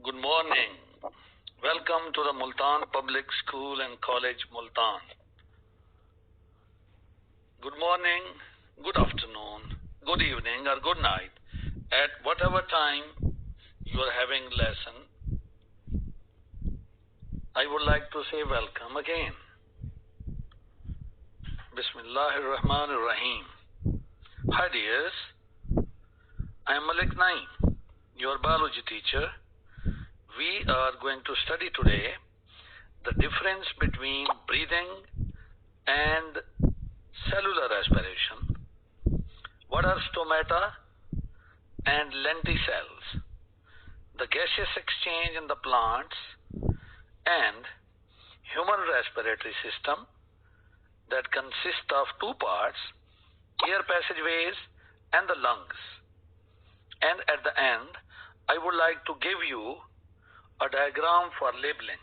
Good morning. Welcome to the Multan Public School and College, Multan. Good morning, good afternoon, good evening, or good night. At whatever time you are having lesson, I would like to say welcome again. Bismillahir Rahmanir Rahim. Hi dears, I am Mr Naeem, your biology teacher. We are going to study today the difference between breathing and cellular respiration. What are stomata and lenticels? The gaseous exchange in the plants and human respiratory system that consist of two parts, air passageways and the lungs. And at the end, I would like to give you a diagram for labeling.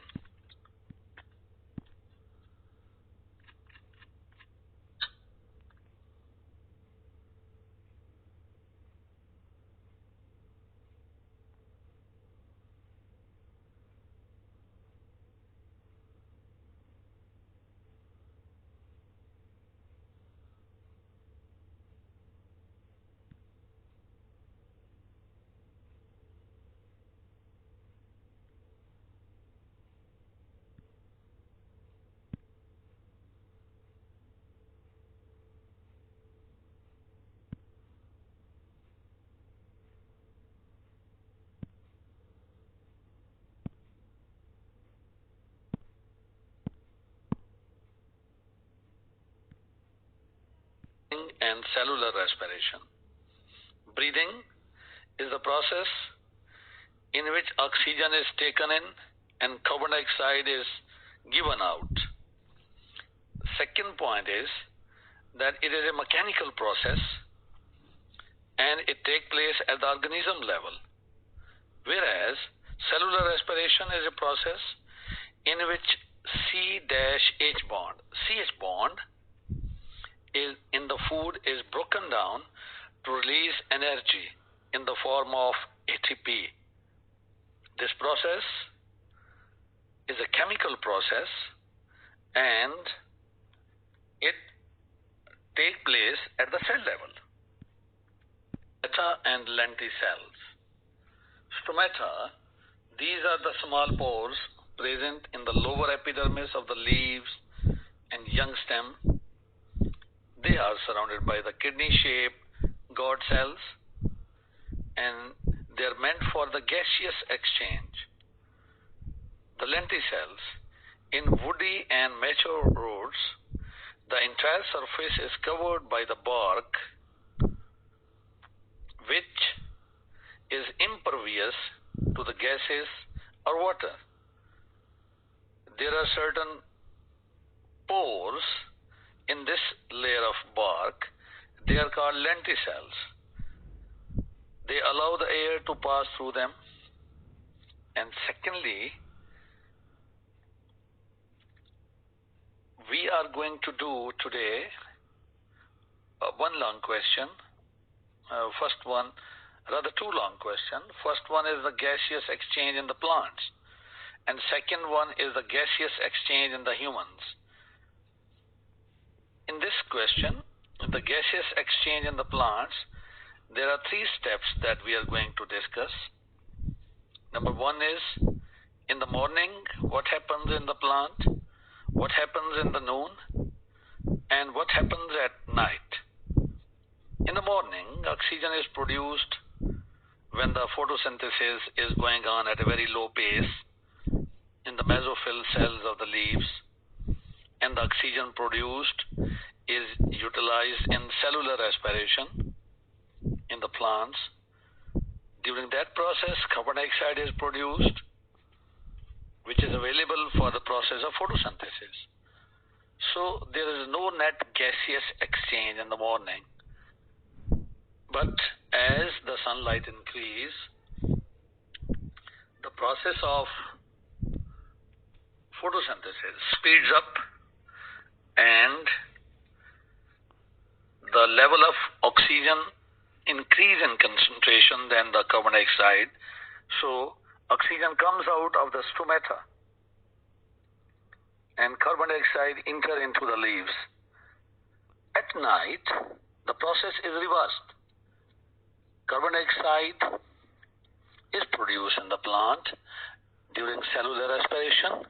And cellular respiration. Breathing is the process in which oxygen is taken in and carbon dioxide is given out. Second point is that it is a mechanical process and it takes place at the organism level, whereas cellular respiration is a process in which CH bond is in the food is broken down to release energy in the form of ATP. This process is a chemical process and it takes place at the cell level. Stomata and lenticels. Stomata, these are the small pores present in the lower epidermis of the leaves and young stem. They are surrounded by the kidney-shaped gourd cells and they are meant for the gaseous exchange. The lenticels, in woody and mature roots, the entire surface is covered by the bark, which is impervious to the gases or water. There are certain pores in this layer of bark. They are called lenticels. They allow the air to pass through them. And secondly, we are going to do today one long question. Two long questions. First one is the gaseous exchange in the plants. And second one is the gaseous exchange in the humans. In this question, the gaseous exchange in the plants, there are three steps that we are going to discuss. Number one is, in the morning, what happens in the plant, what happens in the noon, and what happens at night. In the morning, oxygen is produced when the photosynthesis is going on at a very low pace in the mesophyll cells of the leaves, and the oxygen produced is utilized in cellular respiration in the plants. During that process, carbon dioxide is produced, which is available for the process of photosynthesis. So there is no net gaseous exchange in the morning. But as the sunlight increases, the process of photosynthesis speeds up and the level of oxygen increase in concentration than the carbon dioxide. So Oxygen comes out of the stomata and carbon dioxide enter into the leaves. At night, the process is reversed. Carbon dioxide is produced in the plant during cellular respiration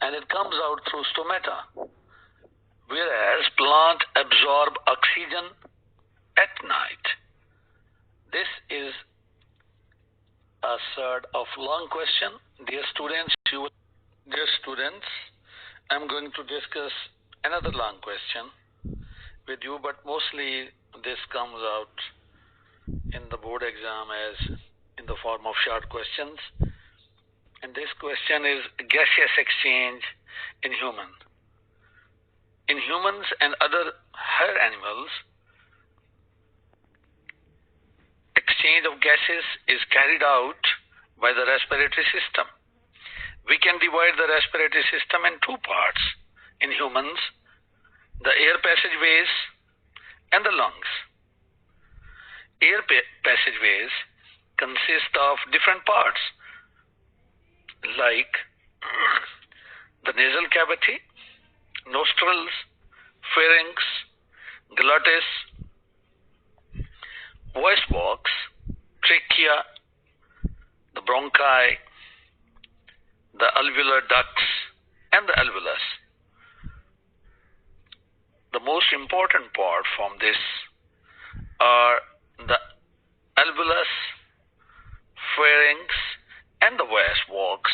and it comes out through stomata, whereas plant absorb oxygen at night. This is a sort of long question. Dear students, I'm going to discuss another long question with you, but mostly this comes out in the board exam as in the form of short questions. And this question is gaseous exchange in human. In humans and other higher animals, exchange of gases is carried out by the respiratory system. We can divide the respiratory system in two parts. In humans, the air passageways and the lungs. Air passageways consist of different parts like the nasal cavity, nostrils, pharynx, glottis, voice box, trachea, the bronchi, the alveolar ducts, and the alveolus. The most important part from this are the alveolus, pharynx, and the voice box.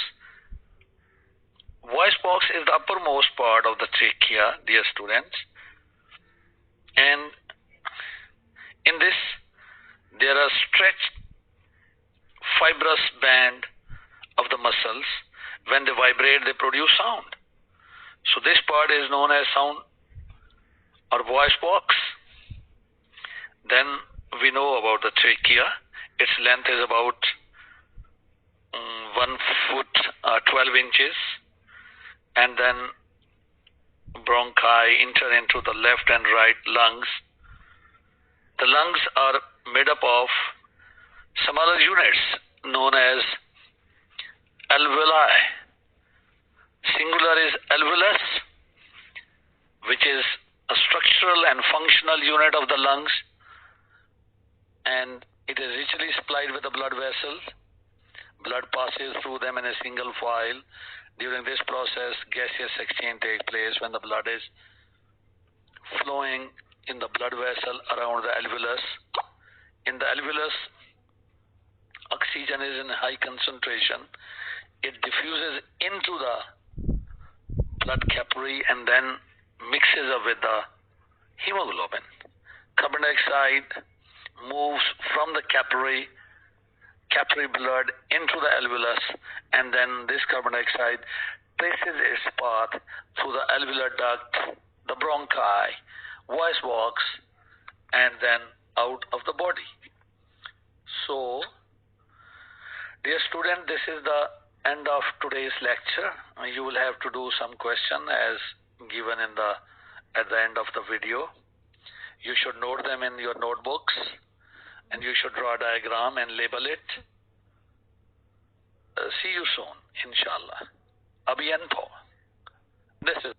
Voice box is the uppermost part of the trachea, dear students, and in this there are stretched fibrous band of the muscles. When they vibrate, they produce sound. So this part is known as sound or voice box. Then we know about the trachea. Its length is about 1 foot 12 inches, and then bronchi enter into the left and right lungs. The lungs are made up of smaller units known as alveoli. Singular is alveolus, which is a structural and functional unit of the lungs, and it is richly supplied with the blood vessels. Blood passes through them in a single file. During this process, gaseous exchange takes place when the blood is flowing in the blood vessel around the alveolus. In the alveolus, oxygen is in high concentration. It diffuses into the blood capillary and then mixes up with the hemoglobin. Carbon dioxide moves from the capillary blood into the alveolus, and then this carbon dioxide traces its path through the alveolar duct, the bronchi, voice box, and then out of the body. So, dear student, this is the end of today's lecture. You will have to do some question as given at the end of the video. You should note them in your notebooks, and you should draw a diagram and label it. See you soon, inshallah. A bientôt. This is